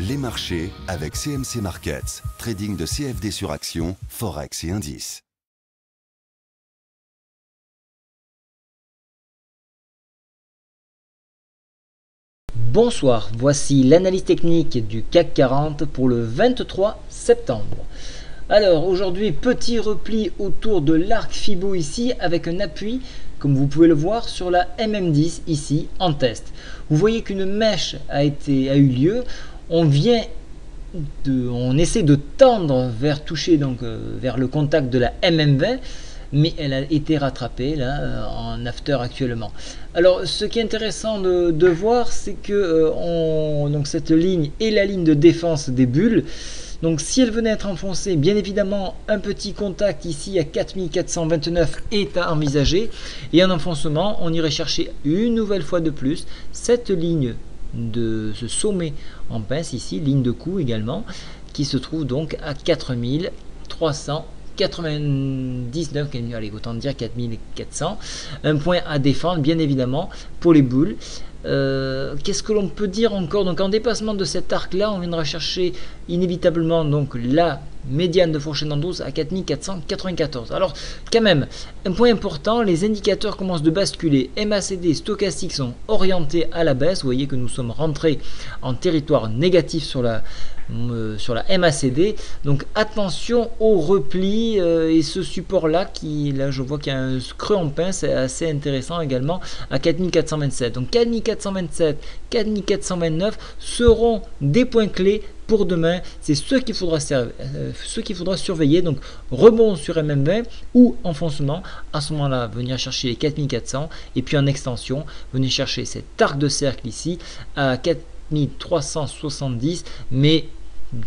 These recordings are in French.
Les marchés avec CMC Markets, trading de CFD sur action, Forex et indices. Bonsoir, voici l'analyse technique du CAC 40 pour le 23 septembre. Alors aujourd'hui, petit repli autour de l'arc Fibo ici avec un appui, comme vous pouvez le voir, sur la MM10 ici en test. Vous voyez qu'une mèche a eu lieu. On essaie de tendre vers toucher vers le contact de la MM20. Mais elle a été rattrapée là en after actuellement. Alors ce qui est intéressant de voir, c'est que donc cette ligne est la ligne de défense des bulles. Donc si elle venait à être enfoncée, bien évidemment un petit contact ici à 4429 est à envisager, et en enfoncement on irait chercher une nouvelle fois de plus cette ligne de ce sommet en pince ici, ligne de coup également, qui se trouve donc à 4399, allez, autant dire 4400, un point à défendre bien évidemment pour les boules. Qu'est-ce que l'on peut dire encore? Donc en dépassement de cet arc là, on viendra chercher inévitablement donc la médiane de fourchette en 12 à 4494. Alors quand même, un point important, les indicateurs commencent de basculer. MACD, stochastiques sont orientés à la baisse. Vous voyez que nous sommes rentrés en territoire négatif sur la MACD. Donc attention au repli et ce support là là je vois qu'il y a un creux en pince, c'est assez intéressant également à 4427. Donc 4427, 4429 seront des points clés pour demain. C'est ce qu'il faudra surveiller. Donc rebond sur MM20 ou enfoncement, à ce moment là venir chercher les 4400 et puis en extension venir chercher cet arc de cercle ici à 4370, mais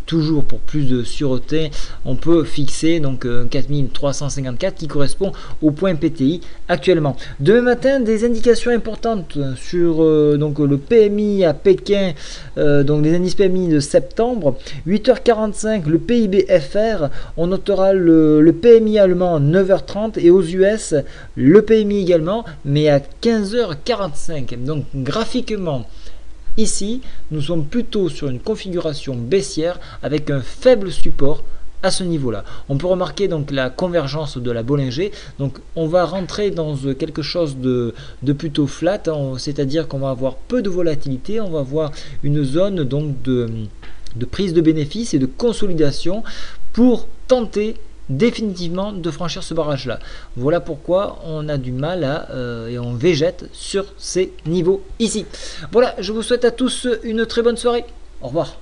toujours pour plus de sûreté, on peut fixer donc 4354 qui correspond au point PTI actuellement. Demain matin, des indications importantes sur donc le PMI à Pékin, donc les indices PMI de septembre. 8h45, le PIB FR, on notera le PMI allemand à 9h30 et aux US le PMI également, mais à 15h45. Donc graphiquement, ici, nous sommes plutôt sur une configuration baissière avec un faible support à ce niveau-là. On peut remarquer donc la convergence de la Bollinger. Donc on va rentrer dans quelque chose de plutôt flat, c'est-à-dire qu'on va avoir peu de volatilité, on va avoir une zone donc de prise de bénéfices et de consolidation pour tenter définitivement de franchir ce barrage là. Voilà pourquoi on a du mal et on végète sur ces niveaux ici. Voilà, je vous souhaite à tous une très bonne soirée. Au revoir.